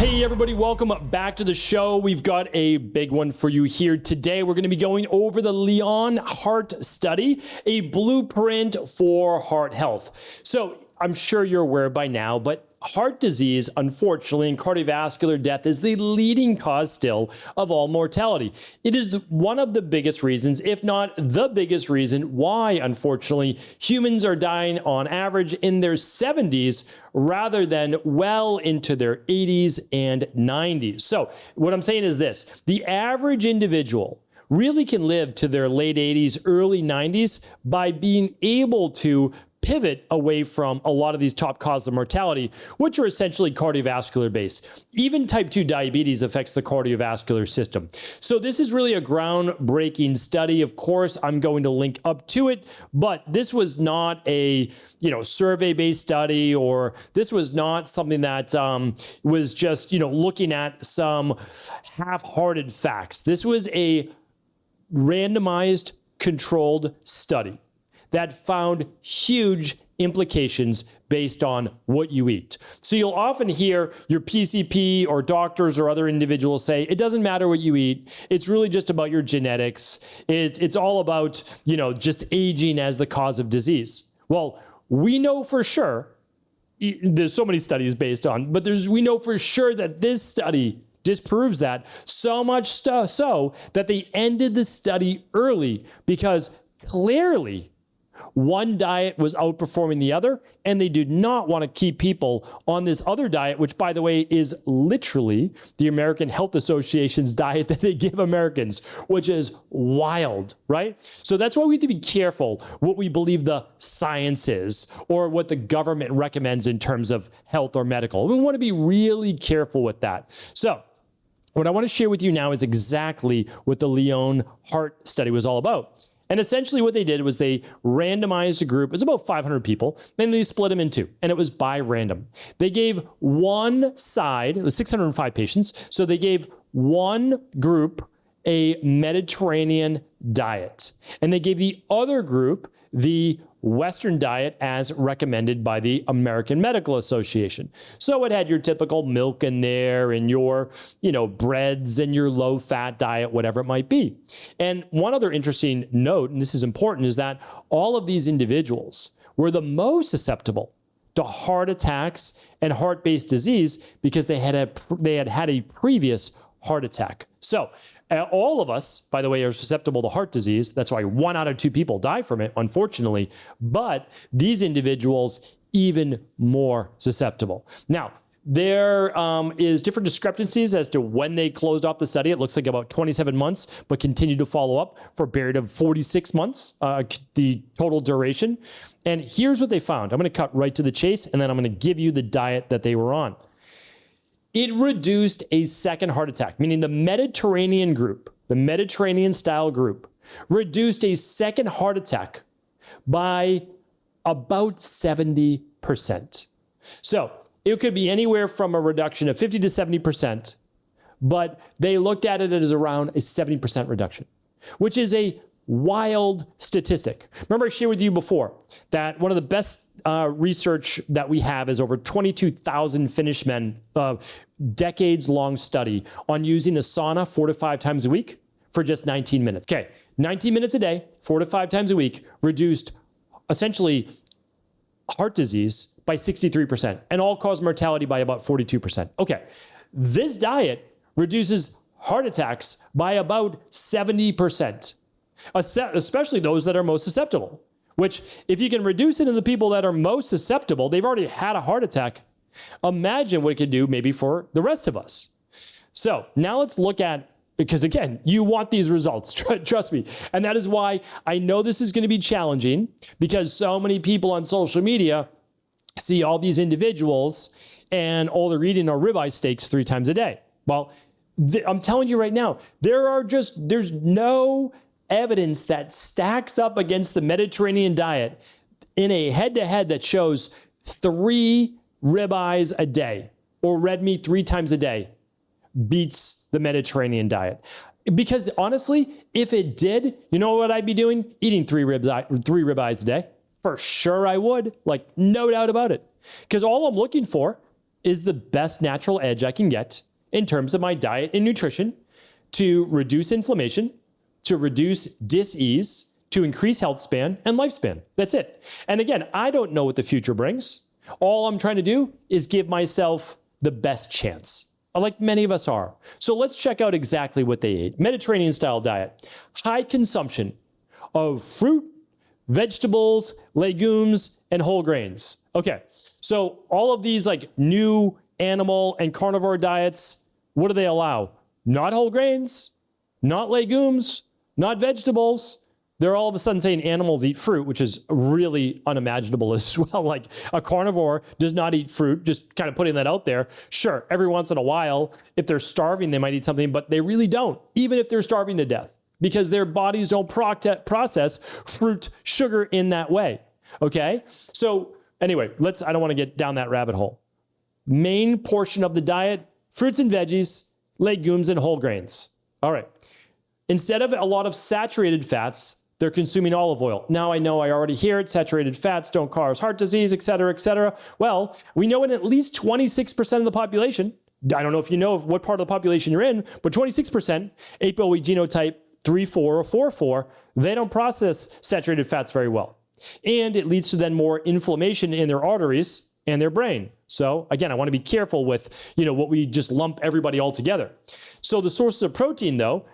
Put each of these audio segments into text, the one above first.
Hey everybody, welcome back to the show. We've got a big one for you here today. We're going to be going over the Lyon Heart Study, a blueprint for heart health. So I'm sure you're aware by now, but heart disease, unfortunately, and cardiovascular death is the leading cause still of all mortality. It is one of the biggest reasons, if not the biggest reason, why, unfortunately, humans are dying on average in their 70s rather than well into their 80s and 90s. So what I'm saying is this: the average individual really can live to their late 80s, early 90s by being able to pivot away from a lot of these top causes of mortality, which are essentially cardiovascular based. Even type 2 diabetes affects the cardiovascular system. So this is really a groundbreaking study. Of course, I'm going to link up to it, but this was not a survey-based study, or this was not something that was just looking at some half-hearted facts. This was a randomized controlled study that found huge implications based on what you eat. So you'll often hear your PCP or doctors or other individuals say, it doesn't matter what you eat. It's really just about your genetics. It's all about, just aging as the cause of disease. Well, we know for sure, there's so many studies based on, but we know for sure that this study disproves that, so much so that they ended the study early because clearly one diet was outperforming the other, and they did not want to keep people on this other diet, which, by the way, is literally the American Health Association's diet that they give Americans, which is wild, right? So that's why we have to be careful what we believe the science is or what the government recommends in terms of health or medical. We want to be really careful with that. So what I want to share with you now is exactly what the Lyon Heart Study was all about. And essentially what they did was they randomized a group. It was about 500 people. Then they split them in two, and it was by random. They gave one side, it was 605 patients, so they gave one group a Mediterranean diet. And they gave the other group the Western diet as recommended by the American Medical Association. So it had your typical milk in there and your, breads and your low-fat diet, whatever it might be. And one other interesting note, and this is important, is that all of these individuals were the most susceptible to heart attacks and heart-based disease because they had had a previous heart attack. So all of us, by the way, are susceptible to heart disease. That's why 1 out of 2 people die from it, unfortunately. But these individuals, even more susceptible. Now, there is different discrepancies as to when they closed off the study. It looks like about 27 months, but continued to follow up for a period of 46 months, the total duration. And here's what they found. I'm going to cut right to the chase, and then I'm going to give you the diet that they were on. It reduced a second heart attack, meaning the Mediterranean group, the Mediterranean style group, reduced a second heart attack by about 70%. So it could be anywhere from a reduction of 50 to 70%, but they looked at it as around a 70% reduction, which is a wild statistic. Remember I shared with you before that one of the best research that we have is over 22,000 Finnish men, decades-long study on using a sauna 4 to 5 times a week for just 19 minutes. Okay, 19 minutes a day, 4 to 5 times a week, reduced essentially heart disease by 63% and all-cause mortality by about 42%. Okay, this diet reduces heart attacks by about 70%. Especially those that are most susceptible, which if you can reduce it in the people that are most susceptible, they've already had a heart attack. Imagine what it could do maybe for the rest of us. So now let's look at, because again, you want these results, trust me. And that is why I know this is going to be challenging, because so many people on social media see all these individuals and all they're eating are ribeye steaks 3 times a day. Well, I'm telling you right now, there's no evidence that stacks up against the Mediterranean diet in a head-to-head that shows 3 ribeyes a day or red meat 3 times a day beats the Mediterranean diet. Because honestly, if it did, you know what I'd be doing? Eating 3 ribeyes a day. For sure I would, like no doubt about it. Because all I'm looking for is the best natural edge I can get in terms of my diet and nutrition to reduce inflammation, to reduce dis-ease, to increase health span and lifespan. That's it. And again, I don't know what the future brings. All I'm trying to do is give myself the best chance, like many of us are. So let's check out exactly what they ate. Mediterranean style diet, high consumption of fruit, vegetables, legumes, and whole grains. Okay, so all of these like new animal and carnivore diets, what do they allow? Not whole grains, not legumes, not vegetables. They're all of a sudden saying animals eat fruit, which is really unimaginable as well. Like a carnivore does not eat fruit, just kind of putting that out there. Sure, every once in a while, if they're starving, they might eat something, but they really don't, even if they're starving to death, because their bodies don't process fruit sugar in that way. Okay? So anyway, I don't want to get down that rabbit hole. Main portion of the diet, fruits and veggies, legumes, and whole grains. All right. Instead of a lot of saturated fats, they're consuming olive oil. Now I know I already hear it, saturated fats don't cause heart disease, et cetera, et cetera. Well, we know in at least 26% of the population, I don't know if you know what part of the population you're in, but 26%, ApoE genotype 3-4 or 4-4, they don't process saturated fats very well. And it leads to then more inflammation in their arteries and their brain. So again, I want to be careful with, what we just lump everybody all together. So the sources of protein though,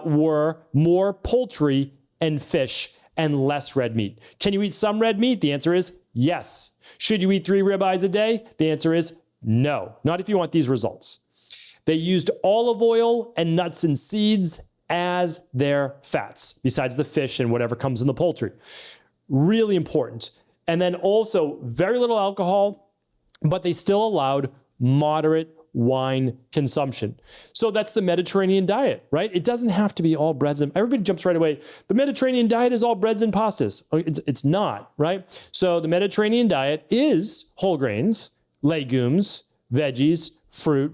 were more poultry and fish and less red meat. Can you eat some red meat? The answer is yes. Should you eat 3 ribeyes a day? The answer is no, not if you want these results. They used olive oil and nuts and seeds as their fats, besides the fish and whatever comes in the poultry. Really important. And then also very little alcohol, but they still allowed moderate wine consumption. So that's the Mediterranean diet, right? It doesn't have to be all breads and everybody jumps right away. The Mediterranean diet is all breads and pastas. It's not, right? So the Mediterranean diet is whole grains, legumes, veggies, fruit.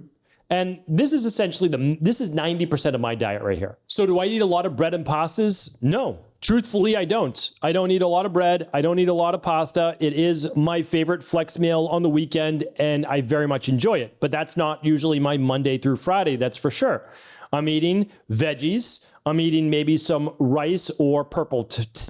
And this is essentially this is 90% of my diet right here. So do I eat a lot of bread and pastas? No. Truthfully, I don't. I don't eat a lot of bread. I don't eat a lot of pasta. It is my favorite flex meal on the weekend, and I very much enjoy it. But that's not usually my Monday through Friday, that's for sure. I'm eating veggies. I'm eating maybe some rice or purple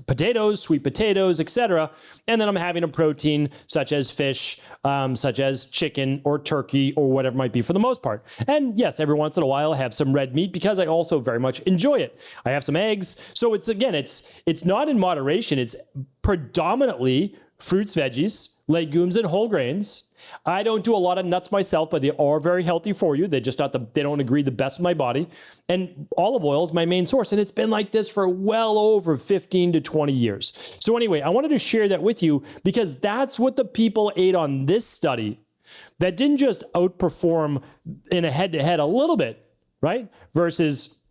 potatoes, sweet potatoes, etc. And then I'm having a protein such as fish, such as chicken or turkey or whatever it might be for the most part. And yes, every once in a while I have some red meat because I also very much enjoy it. I have some eggs. So it's not in moderation. It's predominantly fruits, veggies, legumes, and whole grains. I don't do a lot of nuts myself, but they are very healthy for you. They don't agree the best with my body. And olive oil is my main source. And it's been like this for well over 15 to 20 years. So anyway, I wanted to share that with you because that's what the people ate on this study that didn't just outperform in a head-to-head a little bit, right? Versus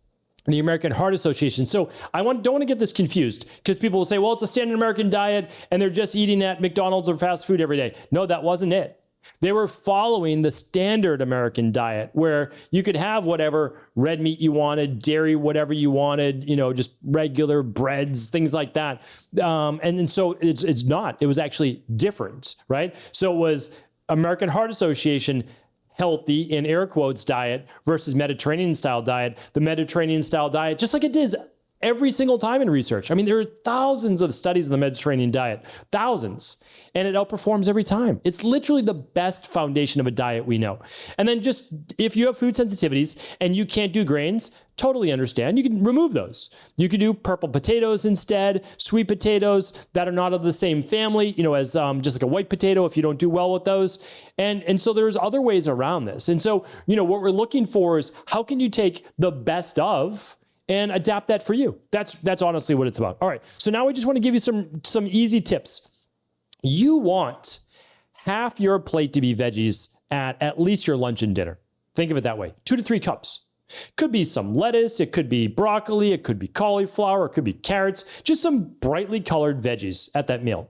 the American Heart Association. So don't want to get this confused because people will say, well, it's a standard American diet and they're just eating at McDonald's or fast food every day. No, that wasn't it. They were following the standard American diet where you could have whatever red meat you wanted, dairy, whatever you wanted, just regular breads, things like that. And so it's not. It was actually different, right? So it was American Heart Association healthy, in air quotes, diet versus Mediterranean style diet. The Mediterranean style diet, just like it does every single time in research. I mean, there are thousands of studies on the Mediterranean diet, thousands, and it outperforms every time. It's literally the best foundation of a diet we know. And then just if you have food sensitivities and you can't do grains, totally understand. You can remove those. You could do purple potatoes instead, sweet potatoes that are not of the same family, as just like a white potato if you don't do well with those. And so there's other ways around this. And so, what we're looking for is how can you take the best of and adapt that for you. That's honestly what it's about. All right, so now I just want to give you some easy tips. You want half your plate to be veggies at least your lunch and dinner. Think of it that way, 2 to 3 cups. Could be some lettuce, it could be broccoli, it could be cauliflower, it could be carrots, just some brightly colored veggies at that meal.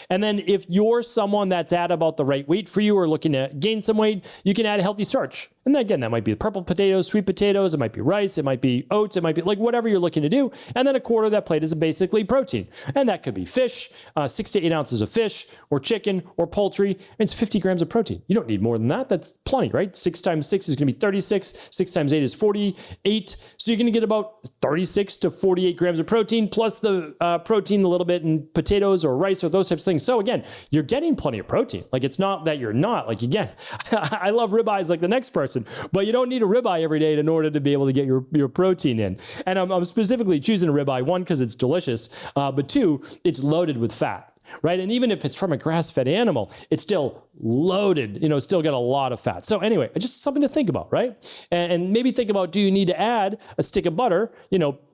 And then if you're someone that's at about the right weight for you or looking to gain some weight, you can add a healthy starch. And again, that might be purple potatoes, sweet potatoes, it might be rice, it might be oats, it might be like whatever you're looking to do. And then a quarter of that plate is basically protein. And that could be fish, 6 to 8 ounces of fish or chicken or poultry. And it's 50 grams of protein. You don't need more than that. That's plenty, right? 6 times 6 is going to be 36. 6 times 8 is 48. So you're going to get about 36 to 48 grams of protein plus the protein a little bit in potatoes or rice or those types of things. So again, you're getting plenty of protein. Like it's not that you're not. Like again, I love ribeyes like the next person, but you don't need a ribeye every day in order to be able to get your protein in. And I'm specifically choosing a ribeye, one, because it's delicious, but two, it's loaded with fat. Right? And even if it's from a grass-fed animal, it's still loaded, still got a lot of fat. So anyway, just something to think about, right? And maybe think about, do you need to add a stick of butter,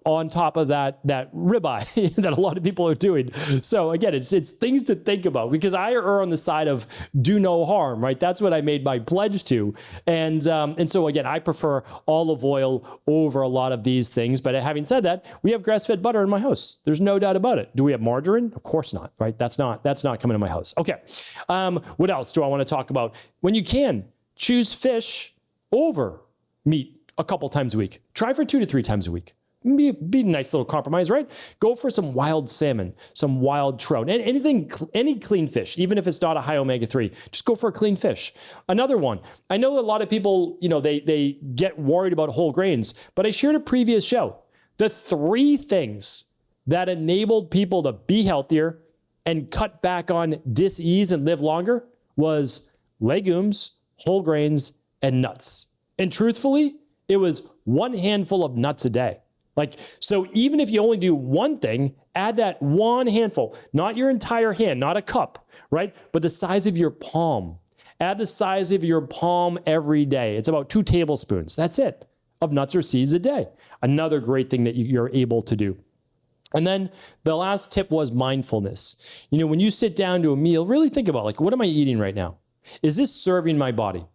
on top of that ribeye that a lot of people are doing? So again, it's things to think about, because I err on the side of do no harm, right? That's what I made my pledge to. And so again, I prefer olive oil over a lot of these things. But having said that, we have grass-fed butter in my house. There's no doubt about it. Do we have margarine? Of course not, right? That's not coming in my house. Okay. What else do I want to talk about? When you can, choose fish over meat a couple times a week. Try for 2 to 3 times a week. Be a nice little compromise, right? Go for some wild salmon, some wild trout, and any clean fish, even if it's not a high omega-3, just go for a clean fish. Another one, I know a lot of people, they get worried about whole grains, but I shared a previous show. The 3 things that enabled people to be healthier and cut back on dis-ease and live longer was legumes, whole grains, and nuts. And truthfully, it was 1 handful of nuts a day. So even if you only do one thing, add that 1 handful, not your entire hand, not a cup, right? But the size of your palm. Add the size of your palm every day. It's about 2 tablespoons. That's it, of nuts or seeds a day. Another great thing that you're able to do. And then the last tip was mindfulness. When you sit down to a meal, really think about what am I eating right now? Is this serving my body?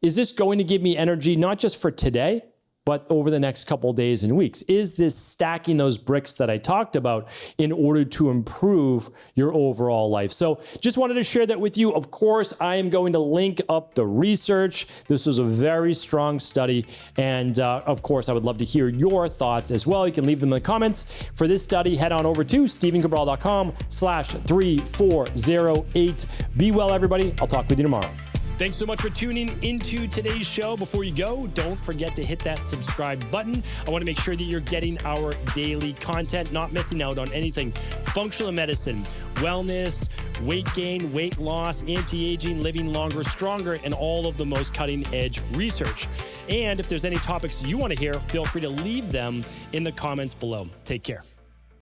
Is this going to give me energy, not just for today, but over the next couple days and weeks? Is this stacking those bricks that I talked about in order to improve your overall life? So just wanted to share that with you. Of course, I am going to link up the research. This was a very strong study. And of course, I would love to hear your thoughts as well. You can leave them in the comments. For this study, head on over to stevencabral.com/3408. Be well, everybody. I'll talk with you tomorrow. Thanks so much for tuning into today's show. Before you go, don't forget to hit that subscribe button. I want to make sure that you're getting our daily content, not missing out on anything functional medicine, wellness, weight gain, weight loss, anti-aging, living longer, stronger, and all of the most cutting-edge research. And if there's any topics you want to hear, feel free to leave them in the comments below. Take care.